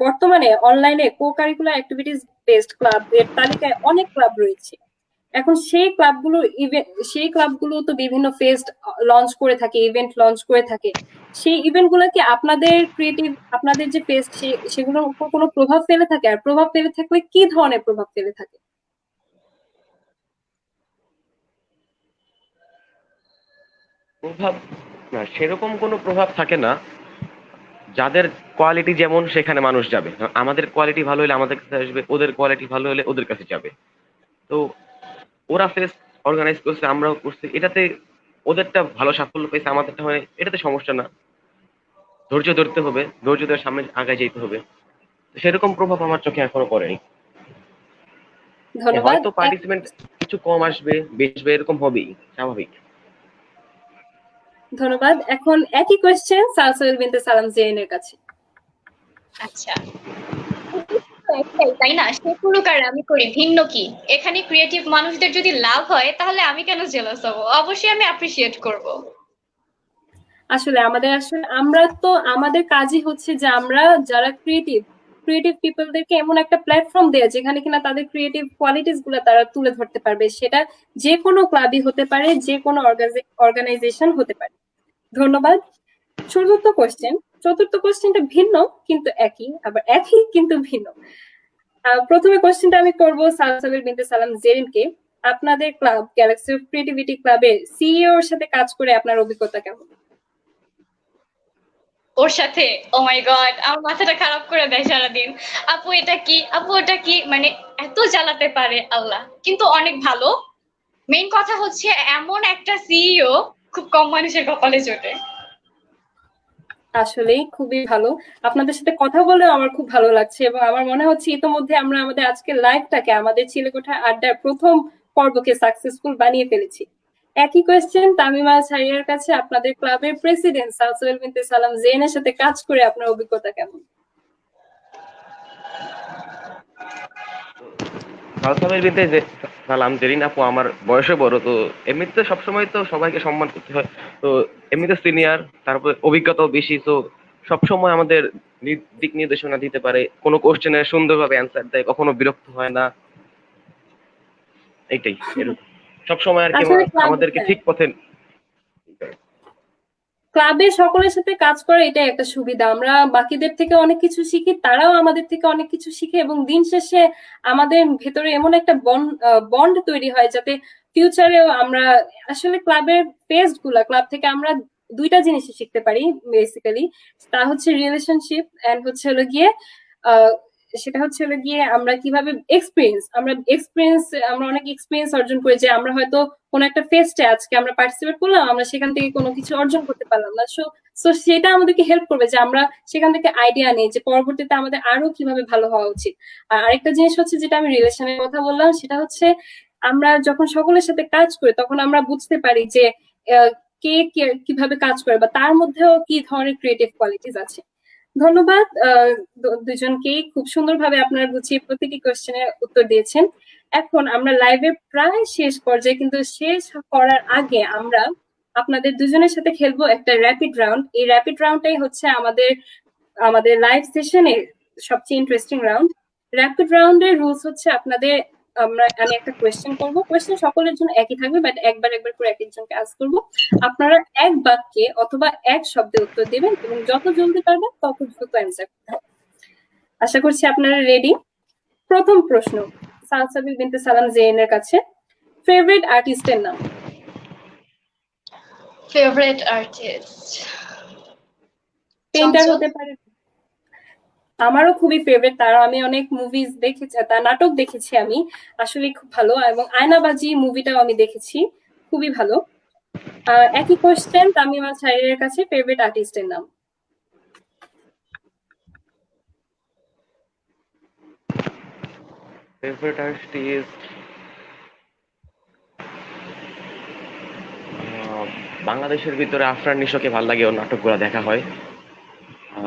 বর্তমানে অনলাইনে co curricular activities based club এর তালিকায় অনেক ক্লাব রয়েছে। এখন সেই ক্লাবগুলো তো বিভিন্ন ফেস্ট লঞ্চ করে থাকে, ইভেন্ট লঞ্চ করে থাকে। সেই ইভেন্ট গুলো কি আপনাদের আপনাদের যে ফেস্ট সেগুলোর উপর কোনো প্রভাব ফেলে থাকে? আর প্রভাব ফেলে থাকলে কি ধরনের প্রভাব ফেলে থাকে? প্রভাব না, সেরকম কোনো প্রভাব থাকে না। যাদের কোয়ালিটি যেমন সেখানে মানুষ যাবে। আমাদের কোয়ালিটি ভালো হলে আমাদের কাছে আসবে, ওদের কোয়ালিটি ভালো হলে ওদের কাছে যাবে। তো ওরা ফেস্ট অর্গানাইজ করছে, আমরাও করছি, এটাতে ওদেরটা ভালো সাফল্য পেয়েছে, আমাদেরটা হয় এটাতে সমস্যা না। ধৈর্য ধরতে হবে, ধৈর্য ধরে সামনে আগায় যেতে হবে। তো সেরকম প্রভাব আমার চোখে এখনো পড়েনি। ধন্যবাদ। হয়তো পার্টিসিপেন্ট কিছু কম আসবে, বেশি আসবে, এরকম হবেই, স্বাভাবিক। ধন্যবাদ। এখন একই কোয়েশ্চেন সালসাবিল বিনতে সালাম জেনের কাছে। আচ্ছা, একটাই তাই না, সে করুক আর আমি করি, ভিন্ন কি? এখানে ক্রিয়েটিভ মানুষদের যদি লাভ হয় তাহলে আমি কেন জেলাস হব? অবশ্যই আমি অ্যাপ্রিসিয়েট করব। আসলে আমরা তো আমাদের কাজই হচ্ছে যে আমরা যারা ক্রিয়েটিভ পিপলদেরকে এমন একটা প্ল্যাটফর্ম দেয়া যেখানে কিনা তাদের ক্রিয়েটিভ কোয়ালিটিস গুলো তারা তুলে ধরতে পারবে। সেটা যে কোনো ক্লাবই হতে পারে, যে কোনো অর্গানাইজেশন হতে পারে। ধন্যবাদ। চতুর্থ কোশ্চেনটা ভিন্ন কিন্তু একই, আবার একই কিন্তু ভিন্ন। প্রথমে কোশ্চেনটা আমি করব সালসাবিল বিনতে সালাম জেরিনকে। আপনাদের ক্লাব গ্যালাক্সি অফ ক্রিয়েটিভিটি ক্লাবের সিইও এর সাথে কাজ করে আপনার অভিজ্ঞতা কেমন? ওর সাথে ও মাই গড, আমার মাথাটা খারাপ করে দেয় সারাদিন। আপু এটা কি, আপু ওটা কি, মানে এত জ্বালাতে পারে আল্লাহ, কিন্তু অনেক ভালো। মেইন কথা হচ্ছে এমন একটা সিইও খুব কম মানুষের কপালে জোটে। আসলেই খুবই ভালো। আপনাদের সাথে কথা বলে আমার খুব ভালো লাগছে এবং আমার মনে হচ্ছে ইতোমধ্যে আমরা আমাদের আজকের লাইভটাকে, আমাদের চিলেকোঠা আড্ডার প্রথম পর্বকে সাকসেসফুল বানিয়ে ফেলেছি। একই কোয়েশ্চেন তামিমা ছাইয়ার কাছে, আপনাদের ক্লাবের প্রেসিডেন্ট সালসাবিল বিনতে সালাম জেনের সাথে কাজ করে আপনার অভিজ্ঞতা কেমন? সালসাবিল বিনতে সালাম জেরিন আপু আমার বয়সে বড়, তো এমনিতে সবসময় তো সবাইকে সম্মান করতে হয়। তো এমনিতে সিনিয়র, তারপর অভিজ্ঞতাও বেশি, তো সবসময় আমাদের দিক নির্দেশনা দিতে পারে, কোনো কোশ্চেনের সুন্দরভাবে অ্যান্সার দেয়, কখনো বিরক্ত হয় না। এটাই এরকম সবসময় আর কি আসলে আমাদেরকে ঠিক পথে। ক্লাবে সকলের সাথে কাজ করে এটাই একটা সুবিধা। আমরা বাকিদের থেকে অনেক কিছু শিখি, তারাও আমাদের থেকে অনেক কিছু শিখে এবং দিন শেষে আমাদের ভেতরে এমন একটা বন্ড তৈরি হয় যাতে ফিউচারেও আমরা আসলে ক্লাবের ক্লাব থেকে আমরা দুইটা জিনিসই শিখতে পারি বেসিক্যালি। তা হচ্ছে রিলেশনশিপ এন্ড হচ্ছে হলো গিয়ে সেটা হচ্ছে হলো গিয়ে আমরা কিভাবে আমরা অনেক এক্সপিরিয়েন্স অর্জন করি, যে আমরা হয়তো কোনো একটা ফেস্টে আজকে আমরা পার্টিসিপেট করলাম, আমরা সেখান থেকে কোনো কিছু অর্জন করতে পারলাম না, সো সেটা আমাদেরকে হেল্প করবে যে আমরা সেখান থেকে আইডিয়া নেই যে পরবর্তীতে আমাদের আরো কিভাবে ভালো হওয়া উচিত। আর আরেকটা জিনিস হচ্ছে যেটা আমি রিলেশনের কথা বললাম, সেটা হচ্ছে আমরা যখন সকলের সাথে কাজ করি তখন আমরা বুঝতে পারি যে কে কিভাবে কাজ করে বা তার মধ্যেও কি ধরনের ক্রিয়েটিভ কোয়ালিটিস আছে। ধন্যবাদ দুজনকেই, খুব সুন্দরভাবে আপনারা গুছিয়ে প্রতিটি কোশ্চেনের উত্তর দিয়েছেন। এখন আমরা লাইভের প্রায় শেষ পর্যায়ে, কিন্তু শেষ করার আগে আমরা আপনাদের দুজনের সাথে খেলবো একটা র্যাপিড রাউন্ড। এই র্যাপিড রাউন্ডটাই হচ্ছে আমাদের লাইভ সেশনের সবচেয়ে ইন্টারেস্টিং রাউন্ড। র্যাপিড রাউন্ডের রুলস হচ্ছে আমি একটা কোয়েশ্চেন করবো, কোয়েশ্চেন সকলের জন্য একই থাকবে, বাট একবার করে এক একজনকে আস্ক করবো। আপনারা এক বাক্যে অথবা এক শব্দে উত্তর দিবেন এবং যত জলদি পারবেন তত দ্রুত অ্যান্সার করতে হবে। আশা করছি আপনারা রেডি। প্রথম প্রশ্ন সালসাবিল বিনতে সালাম জেনের কাছে, ফেভারিট আর্টিস্টের নাম। ফেভারিট আর্টিস্ট পেইন্টার চঞ্চল। হতে পারে। আমারও খুবই ফেভারিট, তার আমি অনেক মুভিজ দেখেছি, তার নাটক দেখেছি আমি, আসলে খুব ভালো, এবং আয়নাবাজি মুভিটাও আমি দেখেছি, খুবই ভালো। একই কোশ্চেন তামিমা ছাইরের কাছে, ফেভারিট আর্টিস্টের নাম। ফেভারিট আর্টিস্ট বাংলাদেশের ভিতরে আফরান নিশোকে ভালো লাগে, ওর নাটকগুলো দেখা হয়।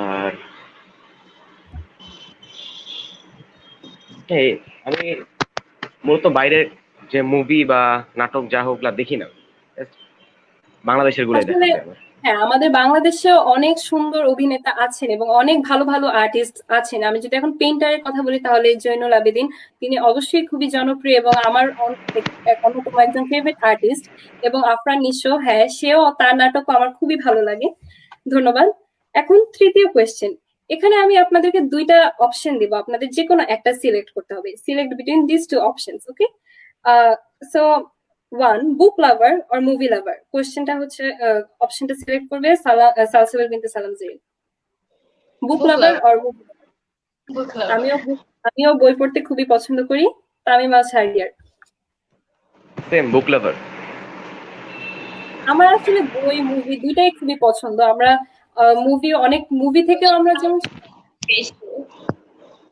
আর হ্যাঁ, আমি মূলত বাইরের যে মুভি বা নাটক যা হোক ওগুলা দেখি না, Just বাংলাদেশের গুলাই দেখা আসলে যায় আমার। হ্যাঁ, আমাদের বাংলাদেশেও অনেক সুন্দর অভিনেতা আছেন এবং অনেক ভালো ভালো আর্টিস্ট আছেন। আমি যদি এখন পেইন্টারের কথা বলি তাহলে জয়নুল আবেদিন, তিনি অবশ্যই খুবই জনপ্রিয় এবং আমার অন্যতম একজন ফেভারিট আর্টিস্ট। এবং আফরান নিশো, হ্যাঁ সেও, তার নাটক আমার খুবই ভালো লাগে। ধন্যবাদ। এখন তৃতীয় কোয়েশ্চেন, এখানে আমি আপনাদেরকে দুইটা অপশন দিব, আপনাদের যে কোনো একটা সিলেক্ট করতে হবে, select between this two options, okay? So one, book lover or movie lover. কোশ্চেনটা হচ্ছে, অপশনটা সিলেক্ট করবে Salsabil Binte Salam Zein. Book Book lover lover. Or movie. Book lover. আমিও বই পড়তে খুবই পছন্দ করি। Tamima Shahriar. Same, book lover. আমার আসলে বই মুভি দুইটাই খুবই পছন্দ। আমরা অনেক মুভি থেকেও আমরা যেমন, বেশি।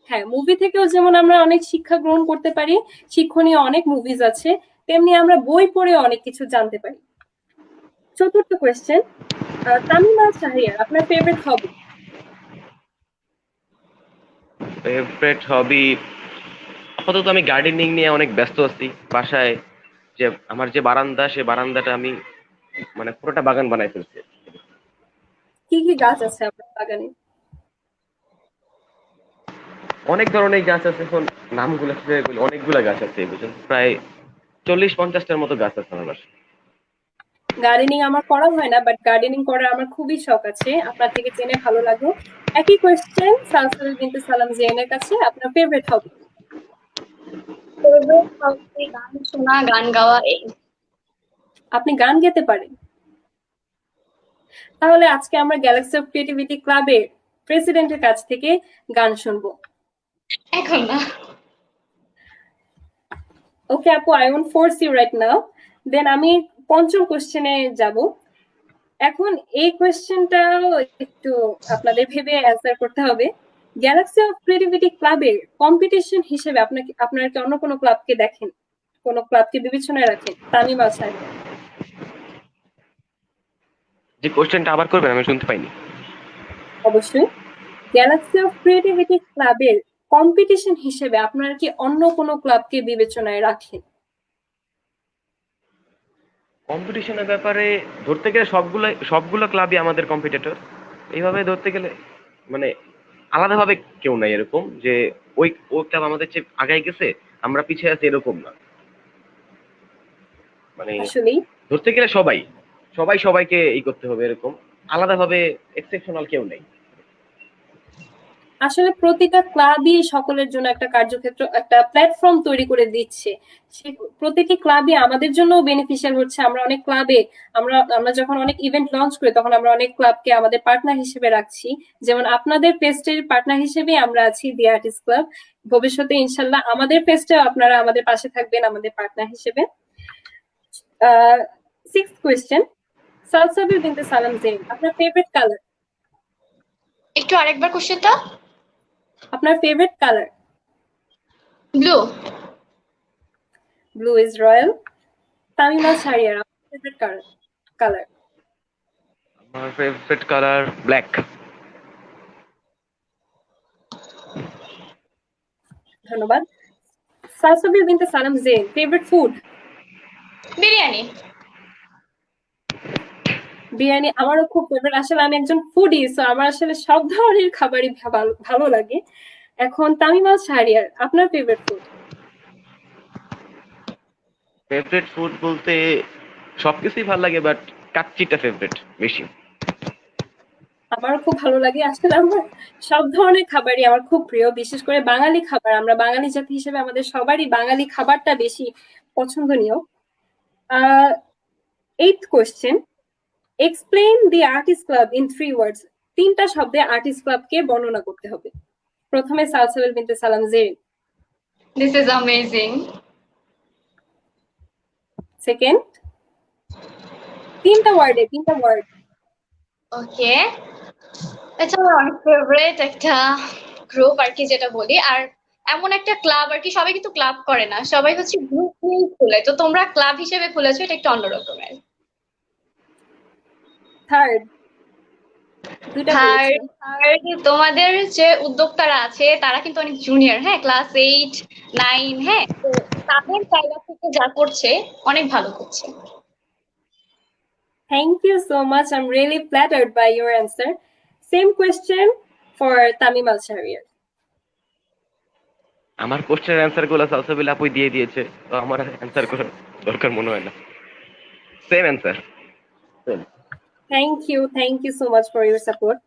হ্যাঁ মুভি থেকেও যেমন আমরা অনেক শিক্ষা গ্রহণ করতে পারি, শিক্ষণীয় অনেক মুভিজ আছে, তেমনি আমরা বই পড়ে অনেক কিছু জানতে পারি। চতুর্থ কোয়েশ্চেন, তামিমা শাহরিয়ার আপনার ফেভারিট হবি। ফেভারিট হবি আপাতত আমি গার্ডেনিং নিয়ে অনেক ব্যস্ত আছি বাসায়। যে আমার যে বারান্দা, সে বারান্দাটা আমি মানে পুরোটা বাগান বানাই ফেলছি। কি কি গাছ আছে আপনার বাগানে? অনেক ধরনের গাছ আছে, এখন নামগুলো কিভাবে বলি, অনেকগুলা গাছ আছে বুঝছেন, প্রায় 40-50টার মতো গাছ আছে আমার বাসায়। গার্ডেনিং আমার করা হয় না, বাট গার্ডেনিং করার আমার খুবই শখ আছে। আপনার থেকে জেনে ভালো লাগলো। একই কোয়েশ্চেন সালসাবিল বিনতে সালাম জেনের কাছে, আপনার ফেভারিট হবি। ফেভারিট হবি গান শোনা, গান গাওয়া, এই। আপনি গান গেতে পারেন? তাহলে আজকে আমরা গ্যালাক্সি অফ ক্রিয়েটিভিটি ক্লাবের প্রেসিডেন্টের কাছ থেকে গান শুনবো। এখন না। ওকে আপু, I won't force you right now. Then আমি পঞ্চম কোশ্চেনে যাব। এখন এই কোয়েশ্চেনটাও একটু আপনাদের ভেবে অ্যান্সার করতে হবে। গ্যালাক্সি অফ ক্রিয়েটিভিটি ক্লাবের কম্পিটিশন হিসেবে আপনারা কি অন্য কোনো ক্লাবকে দেখেন, কোনো ক্লাবকে বিবেচনায় রাখেন? তামিমা শাহরিয়ার। যে কোশ্চেনটা আবার করবেন, আমি শুনতে পাইনি। অবশ্যই। গ্যালাক্সি অফ ক্রিয়েটিভিটি ক্লাবের কম্পিটিশন হিসেবে আপনারা কি অন্য কোনো ক্লাবকে বিবেচনায় রাখেন? কম্পিটিশনের ব্যাপারে ধরতে গেলে সবগুলো ক্লাবই আমাদের কম্পিটিটর। এইভাবে ধরতে গেলে মানে আলাদাভাবে কেউ নাই এরকম যে ওই ওই ক্লাব আমাদের চেয়ে আগায় গেছে, আমরা পিছিয়ে আছি, এরকম না। মানে আসলেই ধরতে গেলে সবাই সবাই সবাইকে করতে হবে, এরকম আলাদাভাবে এক্সেপশনাল কেউ নেই। আসলে প্রতিটা ক্লাবই সকলের জন্য একটা কার্যক্ষেত্র, একটা প্ল্যাটফর্ম তৈরি করে দিচ্ছে। প্রতিটি ক্লাবই আমাদের জন্য বেনিফিশিয়াল হচ্ছে। আমরা অনেক ক্লাবে, আমরা যখন অনেক ইভেন্ট লঞ্চ করি তখন আমরা অনেক ক্লাবকে আমাদের পার্টনার হিসেবে রাখছি। যেমন আপনাদের ফেস্টের পার্টনার হিসেবে আমরা আছি দি আর্টিস্ট ক্লাব। ভবিষ্যতে ইনশাল্লাহ আমাদের ফেস্টেও আপনারা আমাদের পাশে থাকবেন আমাদের পার্টনার হিসেবে। Sixth question, Salsabil Binte Salam Zain আপনার ফেভারিট কালার। একটু আরেকবার কোশ্চেনটা। আপনার favourite colour? Blue. Blue is royal. Tamima Shahriar আপনার ফেভারিট কালার? আমার ফেভারিট কালার ব্ল্যাক। ধন্যবাদ। Salsabil Binte Salam Zein favourite food? বিরিয়ানি। বিরিয়ানি আমারও খুব ফেভারিট। আসলে আমি একজন ফুডি, সো আমার আসলে সব ধরনের খাবারই ভালো লাগে। এখন তামিমা শাহরিয়ার আপনার ফেভারিট ফুড? ফেভারিট ফুড বলতে সবকিছুই ভালো লাগে, বাট কাচ্চিটা ফেভারিট বেশি। আমারও খুব ভালো লাগে। আসলে আমার সব ধরনের খাবারই আমার খুব প্রিয়। বিশেষ করে বাঙালি খাবার। আমরা বাঙালি জাতি হিসেবে আমাদের সবারই বাঙালি খাবারটা বেশি পছন্দনীয়। আহ 8th question, explain the artist club in 3 ওয়ার্ডস। 3টা শব্দে আর্টিস্ট ক্লাবকে বর্ণনা করতে হবে। প্রথমে Salsabil Binte Salam Zerin. This is amazing. Second, 3টা ওয়ার্ড। ওকে, এটা আমার অনেক ফেভারিট একটা গ্রুপ আর কি, যেটা বলি। আর এমন একটা ক্লাব আর কি, সবাই কিন্তু ক্লাব করে না, সবাই হচ্ছে গ্রুপ নিয়ে খুলে। তো তোমরা ক্লাব হিসেবে খুলেছো, এটা একটু অন্যরকমের। থার্ড, দুইটা বলেছি। থার্ড, তোমাদের যে উদ্যোক্তারা আছে তারা কিন্তু অনেক জুনিয়র, হ্যাঁ, ক্লাস 8, 9, হ্যাঁ। তো তাদের জায়গা থেকে যা করছে অনেক ভালো করছে। Thank you so much. I'm really flattered by your answer. Same question for Tamim Al Shahriar. আমার কোশ্চেনের অ্যান্সার গুলো সালসাবিল আপুই দিয়ে দিয়েছে, তো আমার অ্যান্সার করার দরকার মনে হয় না। Same answer. Thank you so much for your support.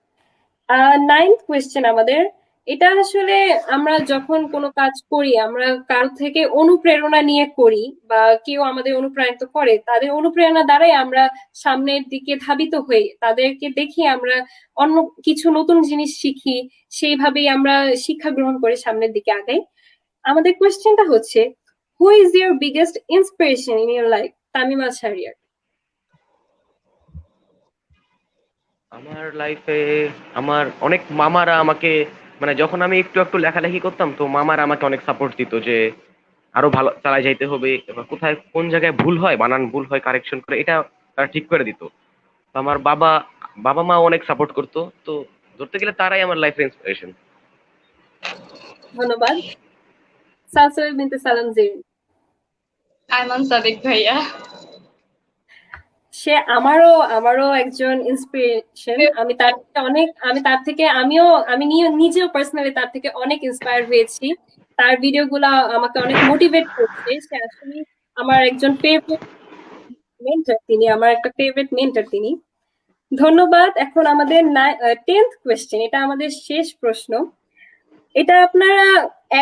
9th question আমাদের। এটা আসলে আমরা যখন কোনো কাজ করি, আমরা কারো থেকে অনুপ্রেরণা নিয়ে করি বা কেউ আমাদের অনুপ্রাণিত করে, তাদের অনুপ্রেরণা দ্বারাই আমরা সামনের দিকে ধাবিত হই। তাদেরকে দেখি আমরা অন্য কিছু নতুন জিনিস শিখি, সেইভাবেই আমরা শিক্ষা গ্রহণ করে সামনের দিকে আগাই। আমাদের কোয়েশ্চেনটা হচ্ছে, who is your biggest inspiration in your life? Tamim Al Shahriar. আমার লাইফে আমার অনেক মামারা আমাকে, মানে যখন আমি একটু একটু লেখালেখি করতাম, তো মামারা আমাকে অনেক সাপোর্ট দিত যে আরো ভালো চালায় যাইতে হবে, এবার কোথায় কোন জায়গায় ভুল হয়, বানান ভুল হয়, কারেকশন করে এটা তারা ঠিক করে দিত। তো আমার বাবা বাবা মা অনেক সাপোর্ট করতো। তো ধরতে গেলে তারাই আমার লাইফের ইন্সপিরেশন। ধন্যবাদ। সালসাবিল বিনতে সালাম জেরিন। আয়মান সাদিক ভাইয়া। সে আমারও একজন ইন্সপিরেশন। আমি নিজেও পার্সোনালি তার থেকে অনেক ইন্সপায়ার হয়েছি। তার ভিডিওগুলো আমাকে অনেক মোটিভেট করছে। সে আসলে আমার একজন ফেভারিট মেন্টর, আমার একটা ফেভারিট মেন্টর তিনি। ধন্যবাদ। এখন আমাদের 10th কোয়েশ্চেন, এটা আমাদের শেষ প্রশ্ন। এটা আপনারা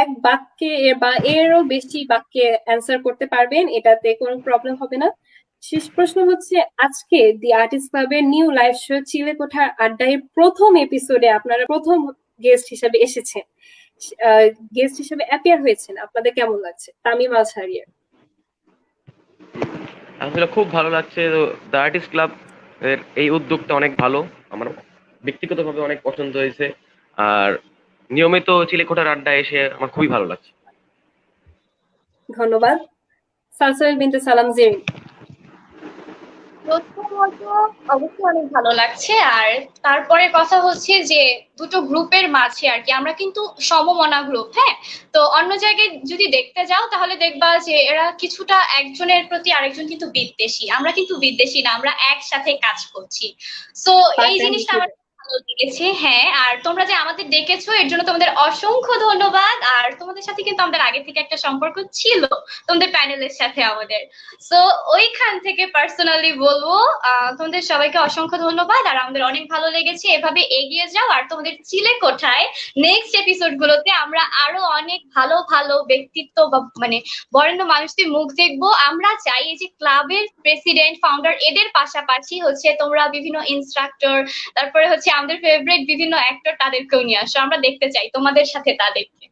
এক বাক্যে বা এরও বেশি বাক্যে অ্যান্সার করতে পারবেন, এটাতে কোনো প্রবলেম হবে না। শেষ প্রশ্ন হচ্ছে, আজকে দি আর্টিস্ট ক্লাবের নিউ লাইভ শো চিলেকোঠার আড্ডায় প্রথম এপিসোডে আপনারা প্রথম গেস্ট হিসেবে এসেছেন, গেস্ট হিসেবে অ্যাপিয়ার হয়েছেন, আপনাদের কেমন লাগছে? তামিম আল শাহরিয়ার। আসলে খুব ভালো লাগছে। তো দ্য আর্টিস্ট ক্লাব এর এই উদ্যোগটা অনেক ভালো, আমার ব্যক্তিগতভাবে অনেক পছন্দ হয়েছে। আর নিয়মিত চিলেকোঠার আড্ডায় এসে আমার খুবই ভালো লাগছে। ধন্যবাদ। সালসাবিল বিনতে সালাম জেরিন। প্রথমত অবশ্যই অনেক ভালো লাগছে। আর তারপরে কথা হচ্ছে যে দুটো গ্রুপের মাঝে আর কি আমরা কিন্তু সমমনা গ্রুপ, হ্যাঁ। তো অন্য জায়গায় যদি দেখতে যাও তাহলে দেখবা যে এরা কিছুটা একজনের প্রতি আরেকজন কিন্তু বিদ্বেষী। আমরা কিন্তু বিদ্বেষী না, আমরা একসাথে কাজ করছি। সো এই জিনিসটা আমার ভালো লেগেছে, হ্যাঁ। আর তোমরা যে আমাদের ডেকেছো এর জন্য তোমাদের অসংখ্য ধন্যবাদ। আর তোমাদের সাথে কিন্তু আমাদের আগে থেকে একটা সম্পর্ক ছিল, তোমাদের প্যানেলের সাথে আমাদের। সো ওইখান থেকে পার্সোনালি বলবো তোমাদের সবাইকে অসংখ্য ধন্যবাদ। আর আমাদের অনেক ভালো লেগেছে, এভাবে এগিয়ে যাও। আর তোমাদের চিলেকোঠায় নেক্সট এপিসোড গুলোতে আমরা আরো অনেক ভালো ভালো ব্যক্তিত্ব বা মানে বরেণ্য মানুষদের মুখ দেখবো। আমরা চাই এই যে ক্লাবের প্রেসিডেন্ট, ফাউন্ডার, এদের পাশাপাশি হচ্ছে তোমরা বিভিন্ন ইনস্ট্রাক্টর, তারপরে হচ্ছে আমাদের ফেভারিট বিভিন্ন অ্যাক্টর, তাদেরকেও নিয়ে আসো। আমরা দেখতে চাই তোমাদের সাথে তাদেরকে।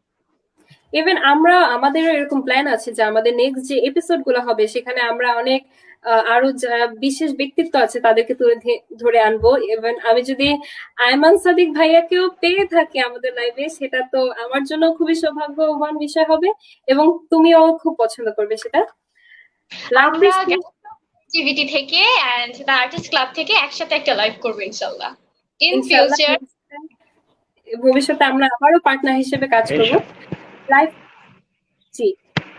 ইভেন আমাদেরও এরকম প্ল্যান আছে যে আমাদের নেক্সট যে এপিসোড গুলো হবে সেখানে আমরা অনেক আরো যারা বিশেষ ব্যক্তিত্ব আছে তাদেরকে ধরে আনবো। ইভেন আমি যদি আয়মান সাদিক ভাইয়াকেও পেয়ে থাকি আমাদের লাইভে, সেটা তো আমার জন্য খুবই সৌভাগ্যবান বিষয় হবে এবং তুমিও খুব পছন্দ করবে সেটা। আমরা টিভিটি থেকে এন্ড দ্য আর্টিস্ট ক্লাব থেকে একসাথে একটা লাইভ করবো ইনশাআল্লাহ ইন ফিউচার। ভবিষ্যতে আমরা আবারও পার্টনার হিসেবে কাজ করব।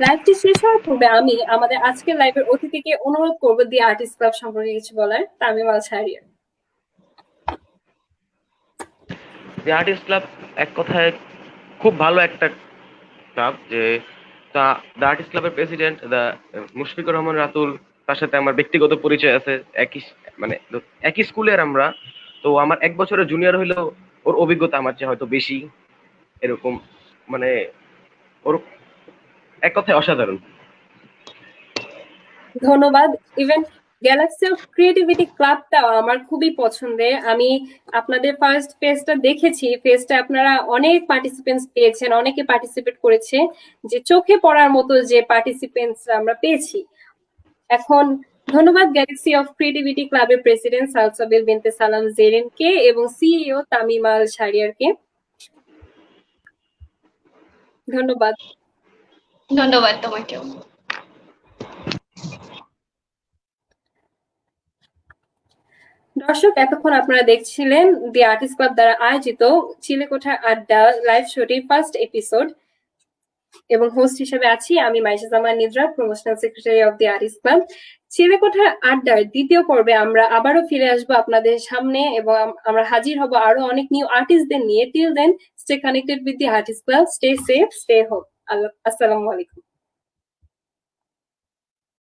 লাইভটি শেষ হওয়ার পূর্বে আমি আমাদের আজকের লাইভের অতিথিকে অনুরোধ করব দি আর্টিস্ট ক্লাব সম্পর্কে কিছু বলার। তামিম আল শাহরিয়ার। দি আর্টিস্ট ক্লাব এক কথায় খুব ভালো একটা ক্লাব। যে দ্য আর্টিস্ট ক্লাবের প্রেসিডেন্ট মুশফিকুর রহমান রাতুল, তার সাথে আমার ব্যক্তিগত পরিচয় আছে। একই মানে একই স্কুলের আমরা। তো আমার 1 বছরের জুনিয়র হইলেও ওর অভিজ্ঞতা আমার চেয়ে হয়তো বেশি, এরকম মানে ওর এক কথায় অসাধারণ। ধন্যবাদ। ইভেন গ্যালাক্সি অফ ক্রিয়েটিভিটি ক্লাবটাও আমার খুবই পছন্দের। আমি আপনাদের ফার্স্ট ফেজটা দেখেছি, ফেজটা আপনারা অনেক পার্টিসিপেন্টস পেয়েছেন, অনেকে পার্টিসিপেট করেছে, যে চোখে পড়ার মতো যে পার্টিসিপেন্টস আমরা পেয়েছি। এখন ধন্যবাদ গ্যালাক্সি অফ ক্রিয়েটিভিটি ক্লাবের প্রেসিডেন্ট সালসাবিল বিনতে সালাম জেরিনকে এবং সিইও তামিম আল শাহরিয়ারকে। ধন্যবাদ। ধন্যবাদ তোমাকেও। দর্শক, এতক্ষণ আপনারা দেখছিলেন দি আর্টিস্ট ক্লাব দ্বারা আয়োজিত চিলেকোঠার আড্ডা লাইভ শোটির ফার্স্ট এপিসোড, এবং হোস্ট হিসেবে আছি আমি Maisha Zaman Nidra, promotional secretary of the artist club. চিলেকোঠার আড্ডার দ্বিতীয় পর্বে আমরা আবারও ফিরে আসবো আপনাদের সামনে, এবং আমরা হাজির হব আরো অনেক নিউ আর্টিস্টদের নিয়ে। Till then, stay connected with the artist club, stay safe, stay home. আসসালামু আলাইকুম।